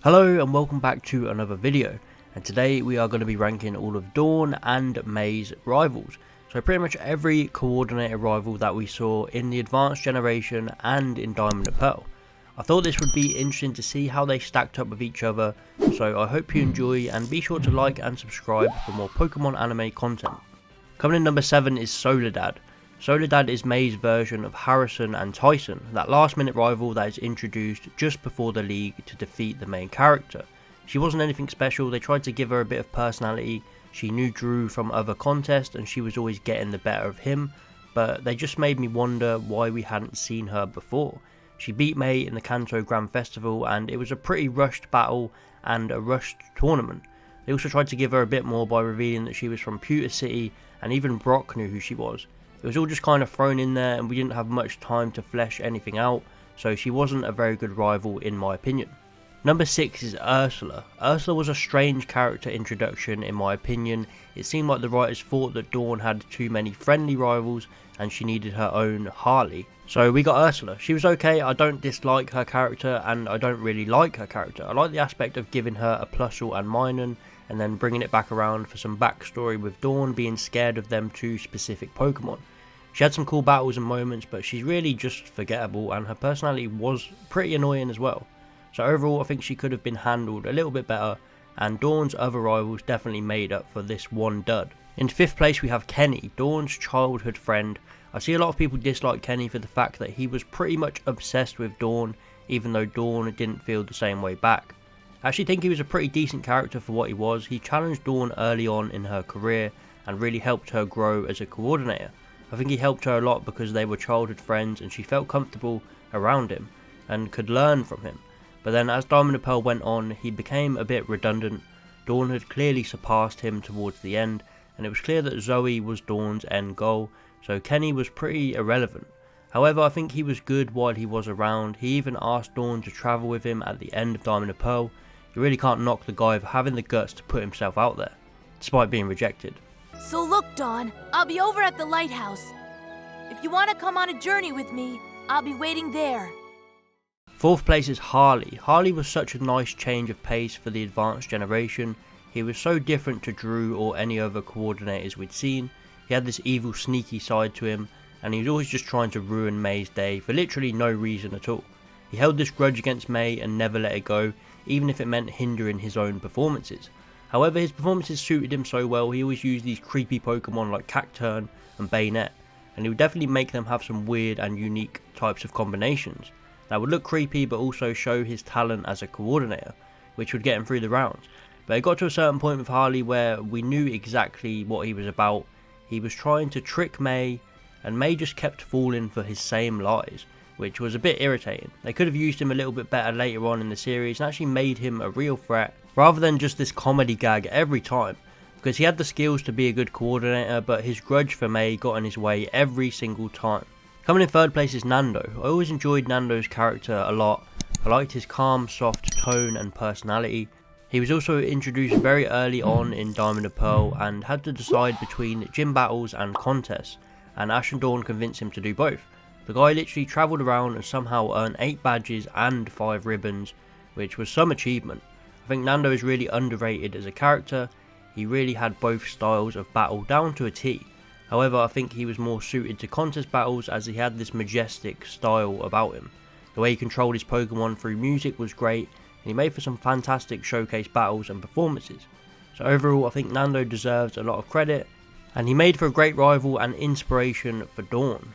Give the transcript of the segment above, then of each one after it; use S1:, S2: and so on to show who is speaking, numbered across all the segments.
S1: Hello and welcome back to another video, and today we are going to be ranking all of Dawn and May's rivals. So pretty much every coordinator rival that we saw in the advanced generation and in Diamond and Pearl. I thought this would be interesting to see how they stacked up with each other, so I hope you enjoy and be sure to like and subscribe for more Pokemon anime content. Coming in number 7 is Soledad. Soledad is May's version of Harrison and Tyson, that last minute rival that is introduced just before the league to defeat the main character. She wasn't anything special, they tried to give her a bit of personality. She knew Drew from other contests and she was always getting the better of him, but they just made me wonder why we hadn't seen her before. She beat May in the Kanto Grand Festival and it was a pretty rushed battle and a rushed tournament. They also tried to give her a bit more by revealing that she was from Pewter City, and even Brock knew who she was. It was all just kind of thrown in there and we didn't have much time to flesh anything out, so she wasn't a very good rival in my opinion. Number 6 is Ursula. Ursula was a strange character introduction in my opinion. It seemed like the writers thought that Dawn had too many friendly rivals and she needed her own Harley. So we got Ursula. She was okay, I don't dislike her character and I don't really like her character. I like the aspect of giving her a Plusle and Minun and then bringing it back around for some backstory with Dawn being scared of them two specific Pokemon. She had some cool battles and moments, but she's really just forgettable and her personality was pretty annoying as well. So overall I think she could have been handled a little bit better, and Dawn's other rivals definitely made up for this one dud. In 5th place we have Kenny, Dawn's childhood friend. I see a lot of people dislike Kenny for the fact that he was pretty much obsessed with Dawn, even though Dawn didn't feel the same way back. I actually think he was a pretty decent character for what he was. He challenged Dawn early on in her career and really helped her grow as a coordinator. I think he helped her a lot because they were childhood friends and she felt comfortable around him and could learn from him. But then as Diamond and Pearl went on, he became a bit redundant. Dawn had clearly surpassed him towards the end, and it was clear that Zoe was Dawn's end goal, so Kenny was pretty irrelevant. However, I think he was good while he was around. He even asked Dawn to travel with him at the end of Diamond and Pearl. You really can't knock the guy for having the guts to put himself out there, despite being rejected.
S2: So look, Dawn, I'll be over at the lighthouse. If you want to come on a journey with me, I'll be waiting there.
S1: 4th place is Harley. Harley was such a nice change of pace for the advanced generation. He was so different to Drew or any other coordinators we'd seen. He had this evil sneaky side to him, and he was always just trying to ruin May's day for literally no reason at all. He held this grudge against May and never let it go, even if it meant hindering his own performances. However, his performances suited him so well. He always used these creepy Pokemon like Cacturne and Bayonet, and he would definitely make them have some weird and unique types of combinations that would look creepy but also show his talent as a coordinator, which would get him through the rounds. But it got to a certain point with Harley where we knew exactly what he was about. He was trying to trick May, and May just kept falling for his same lies, which was a bit irritating. They could have used him a little bit better later on in the series and actually made him a real threat, rather than just this comedy gag every time, because he had the skills to be a good coordinator, but his grudge for May got in his way every single time. Coming in 3rd place is Nando. I always enjoyed Nando's character a lot. I liked his calm, soft tone and personality. He was also introduced very early on in Diamond and Pearl and had to decide between gym battles and contests, and Ash and Dawn convinced him to do both. The guy literally travelled around and somehow earned 8 badges and 5 ribbons, which was some achievement. I think Nando is really underrated as a character. He really had both styles of battle down to a T. However, I think he was more suited to contest battles as he had this majestic style about him. The way he controlled his Pokemon through music was great, and he made for some fantastic showcase battles and performances. So overall, I think Nando deserves a lot of credit, and he made for a great rival and inspiration for Dawn.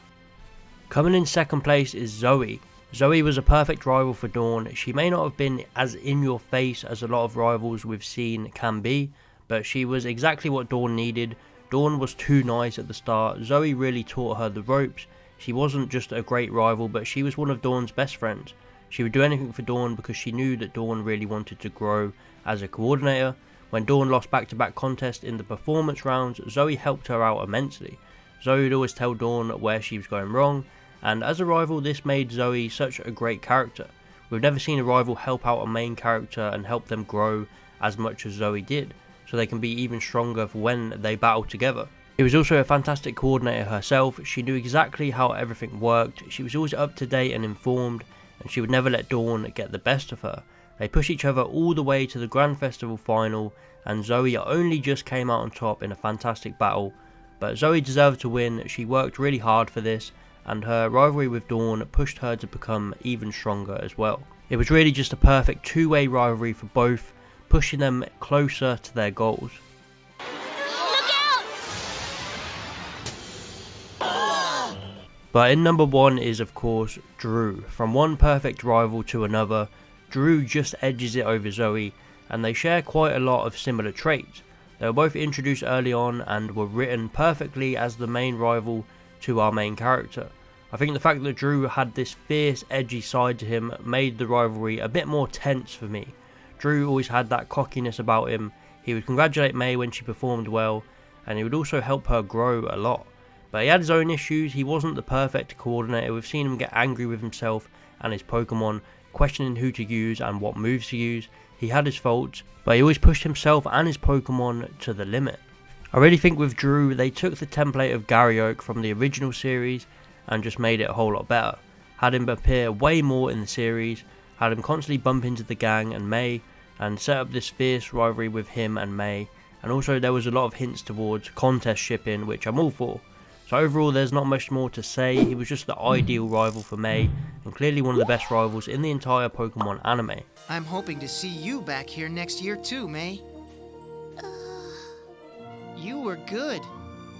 S1: Coming in 2nd place is Zoe. Zoe was a perfect rival for Dawn. She may not have been as in your face as a lot of rivals we've seen can be, but she was exactly what Dawn needed. Dawn was too nice at the start. Zoe really taught her the ropes. She wasn't just a great rival, but she was one of Dawn's best friends. She would do anything for Dawn because she knew that Dawn really wanted to grow as a coordinator. When Dawn lost back-to-back contests in the performance rounds, Zoe helped her out immensely. Zoe would always tell Dawn where she was going wrong, and as a rival this made Zoe such a great character. We've never seen a rival help out a main character and help them grow as much as Zoe did, so they can be even stronger for when they battle together. She was also a fantastic coordinator herself. She knew exactly how everything worked. She was always up to date and informed, and she would never let Dawn get the best of her. They push each other all the way to the Grand Festival final, and Zoe only just came out on top in a fantastic battle. But Zoe deserved to win. She worked really hard for this, and her rivalry with Dawn pushed her to become even stronger as well. It was really just a perfect two-way rivalry for both, pushing them closer to their goals. But in number 1 is of course Drew. From one perfect rival to another, Drew just edges it over Zoe, and they share quite a lot of similar traits. They were both introduced early on and were written perfectly as the main rival to our main character. I think the fact that Drew had this fierce, edgy side to him made the rivalry a bit more tense for me. Drew always had that cockiness about him. He would congratulate May when she performed well, and he would also help her grow a lot. But he had his own issues. He wasn't the perfect coordinator. We've seen him get angry with himself and his Pokemon, questioning who to use and what moves to use. He had his faults, but he always pushed himself and his Pokemon to the limit. I really think with Drew, they took the template of Garryoke from the original series and just made it a whole lot better. Had him appear way more in the series, had him constantly bump into the gang and May, and set up this fierce rivalry with him and May. And also there was a lot of hints towards contest shipping, which I'm all for. So overall there's not much more to say. He was just the ideal rival for May, and clearly one of the best rivals in the entire Pokemon anime.
S3: I'm hoping to see you back here next year too, May. You were good.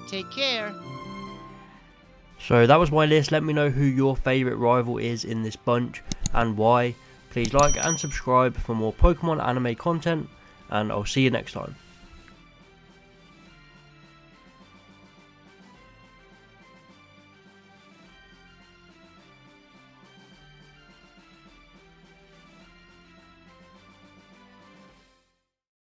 S3: Take care.
S1: So that was my list. Let me know who your favourite rival is in this bunch and why. Please like and subscribe for more Pokemon anime content, and I'll see you next time.